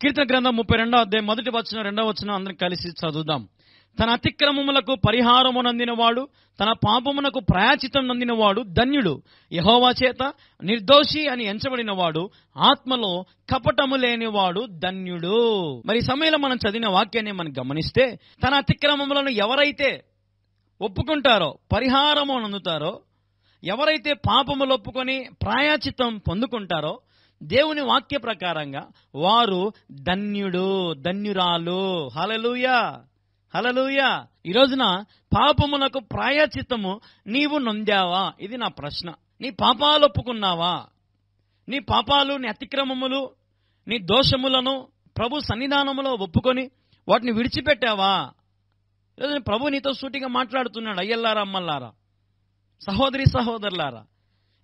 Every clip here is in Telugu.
కీర్తన గ్రంథం 32వ అధ్యాయం 1వ వచనం 2వ వచనం అందరం కలిసి చదువుదాం. తన అతిక్రమములకు పరిహారము నందినవాడు, తన పాపమునకు ప్రాయశ్చిత్తం నందినవాడు ధన్యుడు. యెహోవా చేత నిర్దోషి అని ఎంచబడినవాడు, ఆత్మలో కపటము లేనివాడు ధన్యుడు. మరి ఈ సమయంలో మనం చదివిన వాక్యాన్ని మనం గమనిస్తే, తన అతిక్రమములను ఎవరైతే ఒప్పుకుంటారో, పరిహారము నందుతారో, ఎవరైతే పాపములు ఒప్పుకొని ప్రాయశ్చిత్తం పొందుకుంటారో, దేవుని వాక్య ప్రకారంగా వారు ధన్యుడు, ధన్యురాలు. హల్లెలూయా, హల్లెలూయా. ఈ రోజున పాపమునకు ప్రాయశ్చిత్తము నీవు నొందావా? ఇది నా ప్రశ్న. నీ పాపాలు ఒప్పుకున్నావా? నీ పాపాలు, నీ అతిక్రమములు, నీ దోషములను ప్రభు సన్నిధానములో ఒప్పుకొని వాటిని విడిచిపెట్టావా? ఈరోజు ప్రభు నీతో సూటిగా మాట్లాడుతున్నాడు. అయ్యల్లారా, అమ్మల్లారా, సహోదరి సహోదరులారా,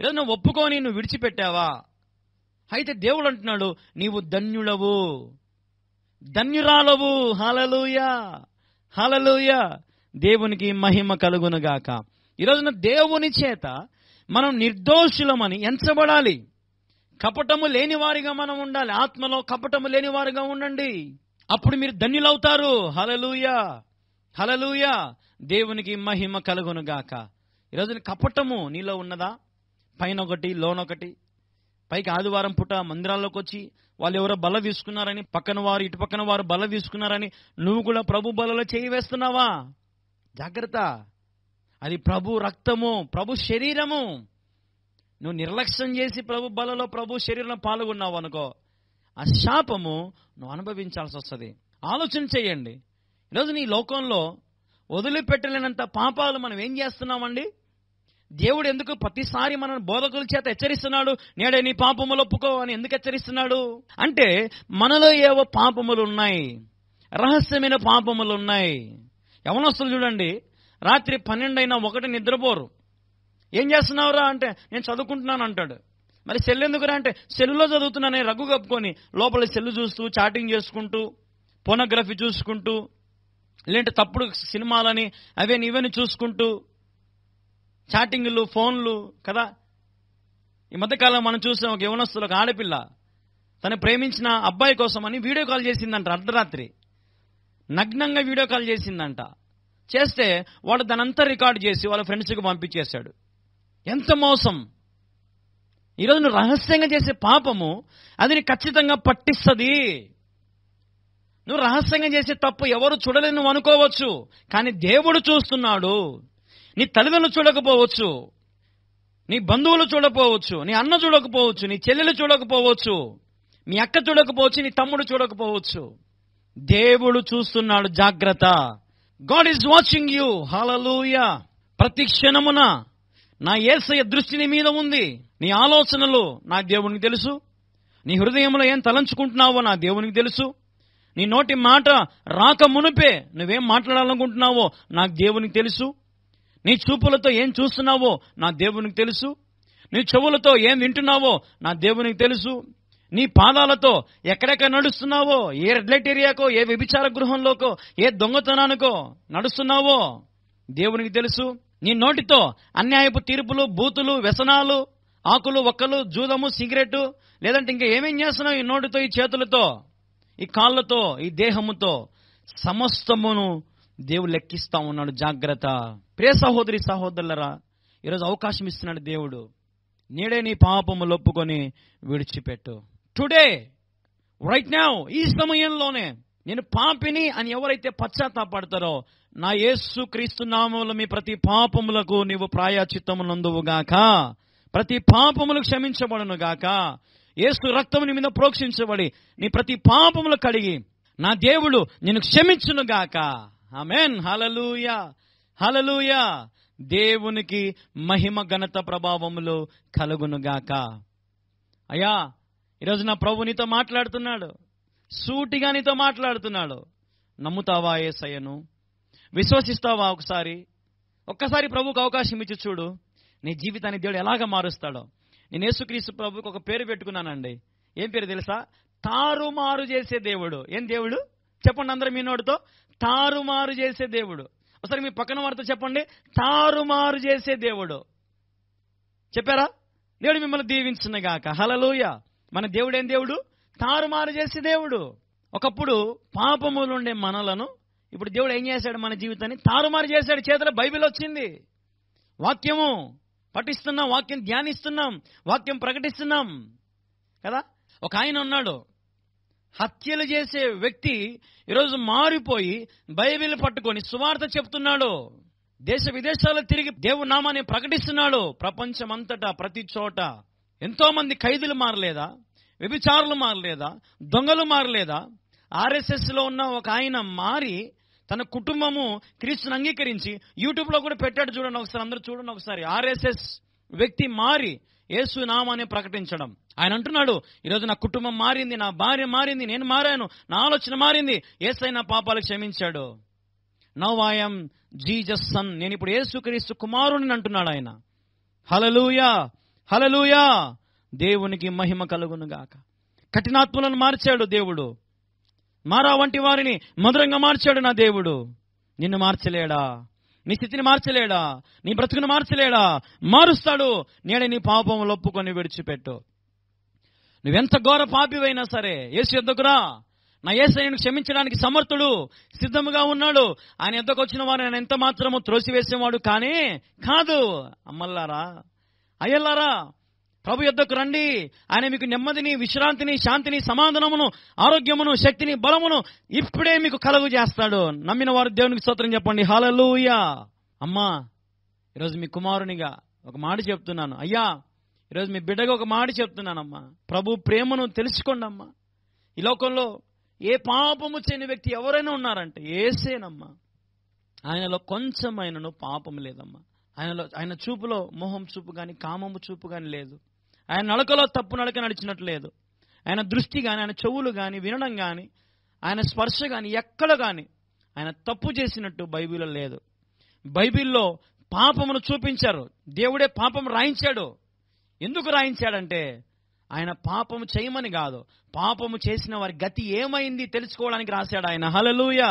ఈరోజు నువ్వు ఒప్పుకొని నువ్వు విడిచిపెట్టావా? అయితే దేవుడు అంటున్నాడు, నీవు ధన్యుడవు, ధన్యురాలవు. హల్లెలూయా, హల్లెలూయా. దేవునికి మహిమ కలుగునుగాక. ఈరోజున దేవుని చేత మనం నిర్దోషులమని ఎంచబడాలి. కపటము లేని వారిగా మనం ఉండాలి. ఆత్మలో కపటము లేని వారిగా ఉండండి. అప్పుడు మీరు ధన్యులవుతారు. హల్లెలూయా, హల్లెలూయా. దేవునికి మహిమ కలుగునుగాక. ఈరోజున కపటము నీలో ఉన్నదా? పైన ఒకటి, లోనొకటి. పైకి ఆదివారం పూట మందిరాల్లోకి వచ్చి వాళ్ళు ఎవరో బల్ల తీసుకున్నారని, పక్కన వారు ఇటు పక్కన వారు బల్ల తీసుకున్నారని నువ్వు కూడా ప్రభు బలలో చేయి వేస్తున్నావా? జాగ్రత్త. అది ప్రభు రక్తము, ప్రభు శరీరము. నువ్వు నిర్లక్ష్యం చేసి ప్రభు బలలో, ప్రభు శరీరంలో పాల్గొన్నావు అనుకో, ఆ శాపము నువ్వు అనుభవించాల్సి వస్తుంది. ఆలోచన చేయండి. ఈరోజు నీ లోకంలో వదిలిపెట్టలేనంత పాపాలు మనం ఏం చేస్తున్నామండి? దేవుడు ఎందుకు ప్రతిసారి మన బోధకుల చేత హెచ్చరిస్తున్నాడు? నేడే నీ పాపములు ఒప్పుకో అని ఎందుకు హెచ్చరిస్తున్నాడు అంటే, మనలో ఏవో పాపములు ఉన్నాయి, రహస్యమైన పాపములు ఉన్నాయి. యవనస్తులు చూడండి, రాత్రి 12 అయినా 1 నిద్రపోరు. ఏం చేస్తున్నావురా అంటే, నేను చదువుకుంటున్నాను అంటాడు. మరి సెల్ ఎందుకురా అంటే, సెల్లులో చదువుతున్నానే రగ్గు కప్పుకొని లోపల సెల్లు చూస్తూ, చాటింగ్ చేసుకుంటూ, పోనోగ్రఫీ చూసుకుంటూ, లేదంటే తప్పుడు సినిమాలని అవన్నీ ఇవన్నీ చూసుకుంటూ, చాటింగ్లు, ఫోన్లు కదా. ఈ మధ్యకాలం మనం చూసాం, ఒక యవనస్తులు, ఒక ఆడపిల్ల తను ప్రేమించిన అబ్బాయి కోసం అని వీడియో కాల్ చేసిందంట. అర్ధరాత్రి నగ్నంగా వీడియో కాల్ చేసిందంట. చేస్తే వాడు దానంతా రికార్డు చేసి వాళ్ళ ఫ్రెండ్స్కి పంపించేశాడు. ఎంత మోసం! ఈరోజు నువ్వు రహస్యంగా చేసే పాపము అది నీ ఖచ్చితంగా పట్టిస్తుంది. నువ్వు రహస్యంగా చేసే తప్పు ఎవరు చూడలేని నువ్వు అనుకోవచ్చు, కానీ దేవుడు చూస్తున్నాడు. నీ తల్లిదండ్రులు చూడకపోవచ్చు, నీ బంధువులు చూడకపోవచ్చు, నీ అన్న చూడకపోవచ్చు, నీ చెల్లెలు చూడకపోవచ్చు, మీ అక్క చూడకపోవచ్చు, నీ తమ్ముడు చూడకపోవచ్చు. దేవుడు చూస్తున్నాడు. జాగ్రత్త. God is watching you. Hallelujah. ప్రతి క్షణమున నా యేసయ్య దృష్టి నీ మీద ఉంది. నీ ఆలోచనలు నా దేవునికి తెలుసు. నీ హృదయంలో ఏం తలంచుకుంటున్నావో నా దేవునికి తెలుసు. నీ నోటి మాట రాక మునుపే నువ్వేం మాట్లాడాలనుకుంటున్నావో నాకు దేవునికి తెలుసు. నీ చూపులతో ఏం చూస్తున్నావో నా దేవునికి తెలుసు. నీ చెవులతో ఏం వింటున్నావో నా దేవునికి తెలుసు. నీ పాదాలతో ఎక్కడెక్కడ నడుస్తున్నావో, ఏ రెడ్ లైట్ ఏరియాకో, ఏ వ్యభిచార గృహంలోకో, ఏ దొంగతనానికో నడుస్తున్నావో దేవునికి తెలుసు. నీ నోటితో అన్యాయపు తీర్పులు, బూతులు, వ్యసనాలు, ఆకులు, ఒక్కలు, జూదము, సిగరెట్, లేదంటే ఇంకా ఏమేం చేస్తున్నావు ఈ నోటితో, ఈ చేతులతో, ఈ కాళ్ళతో, ఈ దేహముతో, సమస్తమును దేవుడు లెక్కిస్తా ఉన్నాడు. జాగ్రత్త. ప్రియ సహోదరి సహోదరులరా, ఈరోజు అవకాశం ఇస్తున్నాడు దేవుడు. నేడే నీ పాపములు ఒప్పుకొని విడిచిపెట్టు. టుడే, రైట్ నౌ, ఈ సమయంలోనే నేను పాపిని అని ఎవరైతే పశ్చాత్తాపడతారో, నా యేసు క్రీస్తు నామములో మీ ప్రతి పాపములకు నీవు ప్రాయశ్చిత్తము నందువుగాక, ప్రతి పాపములు క్షమించబడును గాక. యేసు రక్తము నీ మీద ప్రోక్షించబడి నీ ప్రతి పాపములు కడిగి నా దేవుడు నిన్ను క్షమించును గాక. ఆమేన్. హల్లెలూయా, హల్లెలూయా. దేవునికి మహిమ, ఘనత, ప్రభావములు కలుగునుగాక. అయ్యా, ఈరోజు నా ప్రభు నీతో మాట్లాడుతున్నాడు. సూటిగా నీతో మాట్లాడుతున్నాడు. నమ్ముతావా యేసయ్యను? విశ్వసిస్తావా? ఒక్కసారి ప్రభుకు అవకాశం ఇచ్చి చూడు. నీ జీవితాన్ని దేవుడు ఎలాగ మారుస్తాడో. నేను యేసుక్రీస్తు ప్రభుకి ఒక పేరు పెట్టుకున్నానండి. ఏం పేరు తెలుసా? తారుమారు చేసే దేవుడు. ఏం దేవుడు చెప్పండి అందరూ మీ నోటితో. తారుమారు చేసే దేవుడు. ఒకసారి మీ పక్కన వారితో చెప్పండి, తారుమారు చేసే దేవుడు. చెప్పారా? దేవుడు మిమ్మల్ని దీవించునుగాక. హల్లెలూయా. మన దేవుడు ఏం దేవుడు? తారుమారు చేసి దేవుడు ఒకప్పుడు పాపములుండే మనలను ఇప్పుడు దేవుడు ఏం చేశాడు? మన జీవితాన్ని తారుమారు చేశాడు. చేతిలో బైబిల్ వచ్చింది, వాక్యము పఠిస్తున్నాం, వాక్యం ధ్యానిస్తున్నాం, వాక్యం ప్రకటిస్తున్నాం కదా. ఒక ఆయన ఉన్నాడు, హత్యలు చేసే వ్యక్తి ఈరోజు మారిపోయి బైబిల్ పట్టుకొని సువార్త చెప్తున్నాడు. దేశ విదేశాల్లో తిరిగి దేవుని నామాన్ని ప్రకటిస్తున్నాడు. ప్రపంచమంతటా ప్రతి చోట. ఎంతో మంది ఖైదీలు మారలేదా? వ్యభిచారులు మారలేదా? దొంగలు మారలేదా? RSS లో ఉన్న ఒక ఆయన మారి తన కుటుంబము క్రీస్తుని అంగీకరించి యూట్యూబ్లో కూడా పెట్టాడు. చూడండి ఒకసారి, అందరూ చూడండి ఒకసారి. RSS వ్యక్తి మారి యేసు నామాన్ని ప్రకటించడం. ఆయన అంటున్నాడు, ఈరోజు నా కుటుంబం మారింది, నా భార్య మారింది, నేను మారాను, నా ఆలోచన మారింది, యేసయ్య నా పాపాలు క్షమించాడు. Now I am Jesus sun, నేను ఇప్పుడు యేసుక్రీస్తు కుమారుని అంటున్నాడు ఆయన. హల్లెలూయా, హల్లెలూయా. దేవునికి మహిమ కలుగును గాక. కఠినాత్మలను మార్చాడు దేవుడు. మారా వంటి వారిని మధురంగా మార్చాడు నా దేవుడు. నిన్ను మార్చలేడా? నీ స్థితిని మార్చలేడా? నీ బ్రతుకును మార్చలేడా? మారుస్తాడు. నేడే నీ పాపములు ఒప్పుకొని విడిచిపెట్టు. నువ్వెంత ఘోర పాపివైనా సరే యేసు యొద్దకు రా. నా యేసయ్యను క్షమించడానికి సమర్థుడు, సిద్ధముగా ఉన్నాడు. ఆయన యొద్దకు వచ్చిన వారు ఆయన ఎంత మాత్రము త్రోసివేసేవాడు కానే కాదు. అమ్మల్లారా, అయ్యల్లారా, ప్రభు యొద్దకు రండి. ఆయన మీకు నెమ్మదిని, విశ్రాంతిని, శాంతిని, సమాధానమును, ఆరోగ్యమును, శక్తిని, బలమును ఇప్పుడే మీకు కలుగు చేస్తాడు. నమ్మిన వారు దేవునికి స్తోత్రం చెప్పండి. హల్లెలూయా. అమ్మా, ఈరోజు మీ కుమారునిగా ఒక మాట చెప్తున్నాను. అయ్యా, ఈరోజు మీ బిడ్డగా ఒక మాట చెప్తున్నానమ్మా. ప్రభు ప్రేమను తెలుసుకోండి అమ్మా. ఈ లోకంలో ఏ పాపము చేయని వ్యక్తి ఎవరైనా ఉన్నారంటే యేసేనమ్మా. ఆయనలో కొంచెమైనను పాపము లేదమ్మా. ఆయన చూపులో మోహం చూపు కానీ, కామము చూపు కానీ లేదు. ఆయన నడకలో తప్పు నడక నడిచినట్టు లేదు. ఆయన దృష్టి కానీ, ఆయన చెవులు కానీ, వినడం కానీ, ఆయన స్పర్శ కానీ, ఎక్కడ కానీ ఆయన తప్పు చేసినట్టు బైబిల్లో లేదు. బైబిల్లో పాపమును చూపించారు. దేవుడే పాపం రాయించాడు. ఎందుకు రాయించాడంటే ఆయన పాపము చేయమని కాదు, పాపము చేసిన వారి గతి ఏమైంది తెలుసుకోవడానికి రాశాడు ఆయన. హల్లెలూయా.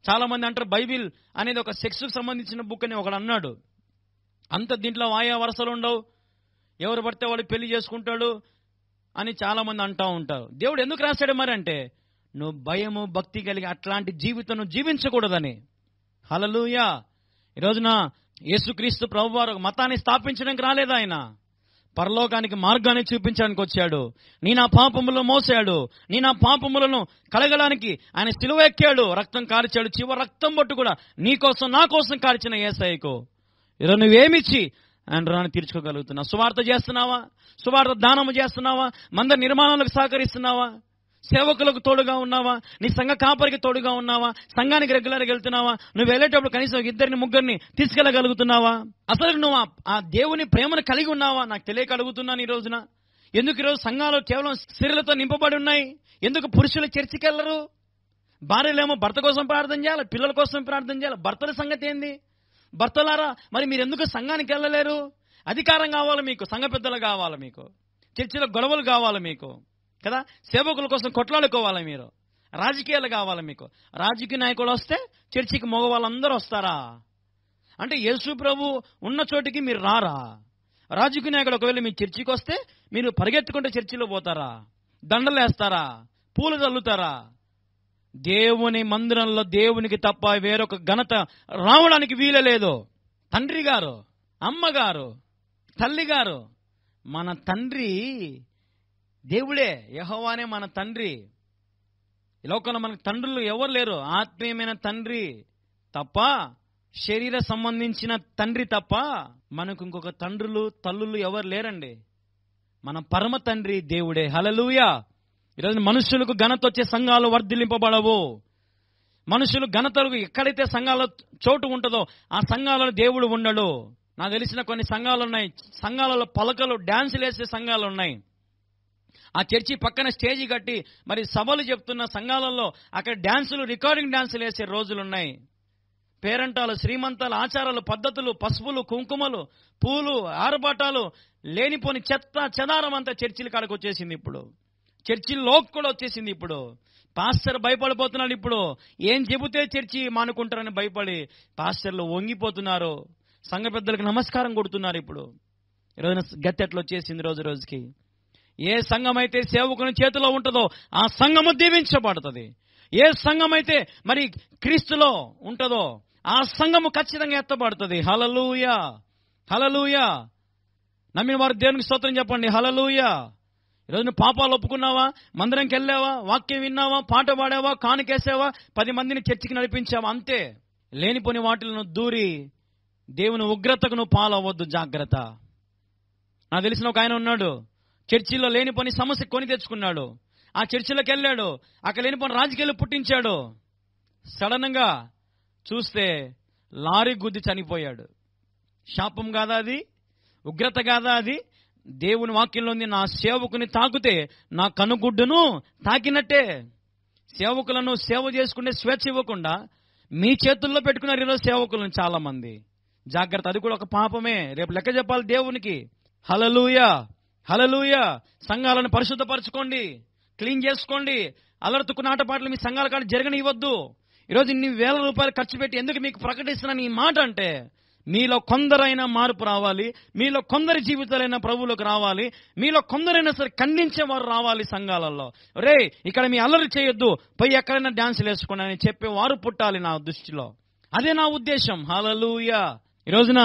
చాలా మంది అంటారు బైబిల్ అనేది ఒక సెక్స్కు సంబంధించిన బుక్ అని ఒకడు అన్నాడు. అంత దీంట్లో వాయా వరసలు ఉండవు, ఎవరు పడితే వాడు పెళ్లి చేసుకుంటాడు అని చాలా మంది అంటూ ఉంటారు. దేవుడు ఎందుకు రాశాడు మరి అంటే నువ్వు భయము భక్తి కలిగి అట్లాంటి జీవితం జీవించకూడదని. హల్లెలూయా. ఈ రోజున యేసుక్రీస్తు ప్రభువారు ఒక మతాన్ని స్థాపించడానికి రాలేదు. ఆయన పరలోకానికి మార్గాన్ని చూపించడానికి వచ్చాడు. నీ నా పాపములను మోసాడు, నీ నా పాపములను కలగడానికి ఆయన సిలువ ఎక్కాడు, రక్తం కార్చాడు. చివరి రక్తం బొట్టు కూడా నీ కోసం నా కోసం కార్చిన యేసయ్యకు ఈరోజు నువ్వేమిచ్చి ఆయన రుణాన్ని తీర్చుకోగలుగుతున్నావు? సువార్త చేస్తున్నావా? సువార్త దానము చేస్తున్నావా? మందిర నిర్మాణాలకు సహకరిస్తున్నావా? సేవకులకు తోడుగా ఉన్నావా? నీ సంఘ కాపరికి తోడుగా ఉన్నావా? సంఘానికి రెగ్యులర్గా వెళ్తున్నావా? నువ్వు వెళ్ళేటప్పుడు కనీసం ఇద్దరిని ముగ్గురిని తీసుకెళ్ళగలుగుతున్నావా? అసలు నువ్వు ఆ దేవుని ప్రేమను కలిగి ఉన్నావా? నాకు తెలియక అడుగుతున్నాను ఈ రోజున. ఎందుకు ఈరోజు సంఘాలు కేవలం స్త్రీలతో నింపబడి ఉన్నాయి? ఎందుకు పురుషులు చర్చికి వెళ్ళరు? భార్యలేమో భర్త కోసం ప్రార్థన చేయాలి, పిల్లల కోసం ప్రార్థన చేయాలి. భర్తల సంగతి ఏంది? భర్తలారా, మరి మీరు ఎందుకు సంఘానికి వెళ్ళలేరు? అధికారం కావాలి మీకు, సంఘ పెద్దలు కావాలి మీకు, చర్చిలో గొడవలు కావాలి మీకు కదా, సేవకుల కోసం కొట్లాడుకోవాలి మీరు, రాజకీయాలు కావాలి మీకు. రాజకీయ నాయకులు వస్తే చర్చికి మగవాళ్ళందరూ వస్తారా? అంటే యేసు ప్రభు ఉన్న చోటికి మీరు రారా? రాజకీయ నాయకుడు ఒకవేళ మీ చర్చికి వస్తే మీరు పరిగెత్తుకుంటే చర్చిలో పోతారా? దండలు వేస్తారా? పూలు చల్లుతారా? దేవుని మందిరంలో దేవునికి తప్ప వేరొక ఘనత రావడానికి వీలలేదు. తండ్రి గారు, అమ్మగారు, తల్లి గారు, మన తండ్రి దేవుడే, యెహోవానే మన తండ్రి. ఈ లోకంలో మనకు తండ్రులు ఎవరు లేరు. ఆత్మీయమైన తండ్రి తప్ప, శరీర సంబంధించిన తండ్రి తప్ప మనకు ఇంకొక తండ్రులు తల్లులు ఎవరు లేరండి. మన పరమ తండ్రి దేవుడే. హల్లెలూయా. ఈరోజు మనుషులకు ఘనత వచ్చే సంఘాలు వర్ధిల్లింపబడవు. మనుషులు ఘనతలకు ఎక్కడైతే సంఘాల చోటు ఉంటుందో ఆ సంఘాలలో దేవుడు ఉండడు. నాకు తెలిసిన కొన్ని సంఘాలు ఉన్నాయి, సంఘాలలో పలకలు డ్యాన్సులు వేసే సంఘాలు ఉన్నాయి. ఆ చర్చి పక్కన స్టేజి కట్టి మరి సభలు చెప్తున్న సంఘాలలో అక్కడ డ్యాన్సులు, రికార్డింగ్ డ్యాన్సులు వేసే రోజులు ఉన్నాయి. పేరంటాలు, శ్రీమంతాలు, ఆచారాలు, పద్ధతులు, పసుపులు, కుంకుమలు, పూలు, ఆరబాటాలు, లేనిపోని చెత్త చెదారం అంతా చర్చిల కాడకు వచ్చేసింది. ఇప్పుడు చర్చిల్లోకి కూడా వచ్చేసింది. ఇప్పుడు పాస్టర్ భయపడిపోతున్నాడు. ఇప్పుడు ఏం చెబితే చర్చి మానుకుంటారని భయపడి పాస్టర్లు వంగిపోతున్నారు, సంఘ పెద్దలకు నమస్కారం కొడుతున్నారు. ఇప్పుడు ఈరోజున గతి ఎట్లా వచ్చేసింది రోజు రోజుకి. ఏ సంఘం అయితే సేవకుని చేతిలో ఉంటుందో ఆ సంఘము దీవించబడుతుంది. ఏ సంఘం అయితే మరి క్రీస్తులో ఉంటుందో ఆ సంఘము ఖచ్చితంగా ఎత్తబడుతుంది. హల్లెలూయా, హల్లెలూయా. నమ్మిన వారు దేవునికి స్తోత్రం చెప్పండి. హల్లెలూయా. ఈరోజు నువ్వు పాపాలు ఒప్పుకున్నావా, మందిరంకి వెళ్ళావా, వాక్యం విన్నావా, పాట పాడావా, కానుకేసావా, 10 మందిని చర్చికి నడిపించావా, అంతే. లేనిపోని వాటిలను దూరి దేవుని ఉగ్రతకు నువ్వు పాలవద్దు, జాగ్రత్త. నాకు తెలిసిన ఒక ఆయన ఉన్నాడు, చర్చిలో లేనిపోని సమస్య కొని తెచ్చుకున్నాడు. ఆ చర్చిలోకి వెళ్ళాడు, అక్కడ లేనిపోని రాజకీయాలు పుట్టించాడు. సడన్ గా చూస్తే లారీ గుద్ది చనిపోయాడు. శాపం కాదా అది? ఉగ్రత కాదా అది? దేవుని వాక్యంలో ఉంది, నా సేవకుని తాకితే నా కనుగుడ్డును తాకినట్టే. సేవకులను సేవ చేసుకునే స్వేచ్ఛ ఇవ్వకుండా మీ చేతుల్లో పెట్టుకున్నారు ఈరోజు సేవకులను చాలా మంది. జాగ్రత్త, అది కూడా ఒక పాపమే. రేపు లెక్క చెప్పాలి దేవునికి. హల్లెలూయా, హల్లెలూయా. సంఘాలను పరిశుద్ధపరచుకోండి, క్లీన్ చేసుకోండి. అలర్తుకు నాటపాటలు మీ సంఘాల కాడ జరగనివ్వద్దు. ఈరోజు ఇన్ని వేల రూపాయలు ఖర్చు పెట్టి ఎందుకు మీకు ప్రకటిస్తున్నాను ఈ మాట అంటే, మీలో కొందరైనా మార్పు రావాలి, మీలో కొందరి జీవితాలైనా ప్రభువులోకి రావాలి, మీలో కొందరైనా సరే ఖండించేవారు రావాలి సంఘాలలో. రే, ఇక్కడ మీ అల్లరి చేయొద్దు, పోయి ఎక్కడైనా డాన్సులు వేసుకోండి అని చెప్పేవారు పుట్టాలి నా దృష్టిలో. అదే నా ఉద్దేశం. హల్లెలూయా. ఈ రోజున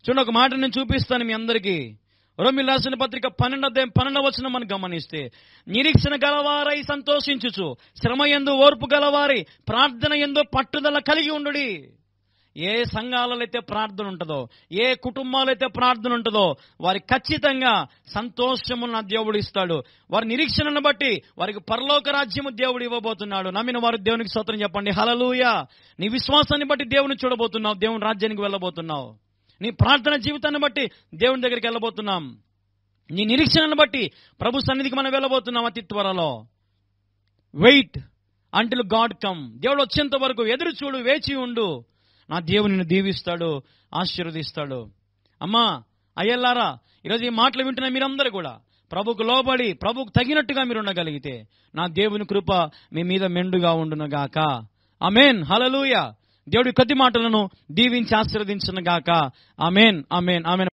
చూడండి, ఒక మాట నేను చూపిస్తాను మీ అందరికీ. రోమీయులకు రాసిన పత్రిక 12వ మనం గమనిస్తే, నిరీక్షణ గలవారై సంతోషించుచు, శ్రమ యందు ఓర్పు గలవారై, ప్రార్థన యందు పట్టుదల కలిగి ఉండుడి. ఏ సంఘాలలో అయితే ప్రార్థన ఉంటుందో, ఏ కుటుంబాలైతే ప్రార్థన ఉంటుందో వారికి ఖచ్చితంగా సంతోషమును నా దేవుడు ఇస్తాడు. వారి నిరీక్షణను బట్టి వారికి పరలోక రాజ్యము దేవుడు ఇవ్వబోతున్నాడు. నమ్మిన వారు దేవునికి స్తోత్రం చెప్పండి. హల్లెలూయా. నీ విశ్వాసాన్ని బట్టి దేవుని చూడబోతున్నావు, దేవుని రాజ్యానికి వెళ్ళబోతున్నావు. నీ ప్రార్థన జీవితాన్ని బట్టి దేవుని దగ్గరికి వెళ్ళబోతున్నాం. నీ నిరీక్షణను బట్టి ప్రభు సన్నిధికి మనం వెళ్ళబోతున్నాం అతి త్వరలో. Wait until God come. దేవుడు వచ్చేంత వరకు ఎదురు చూడు, వేచి ఉండు. నా దేవుని నిన్ను దీవిస్తాడు, ఆశీర్వదిస్తాడు. అమ్మా, అయ్యల్లారా, ఈరోజు ఈ మాటలు వింటున్న మీరందరూ కూడా ప్రభుకు లోబడి ప్రభుకు తగినట్టుగా మీరు ఉండగలిగితే నా దేవుని కృప మీ మీద మెండుగా ఉండునుగాక. ఆమేన్, హల్లెలూయా. దేవుడి కొద్ది మాటలను దీవించి ఆశీర్వదించునుగాక. ఆమేన్, ఆమేన్, ఆమేన్.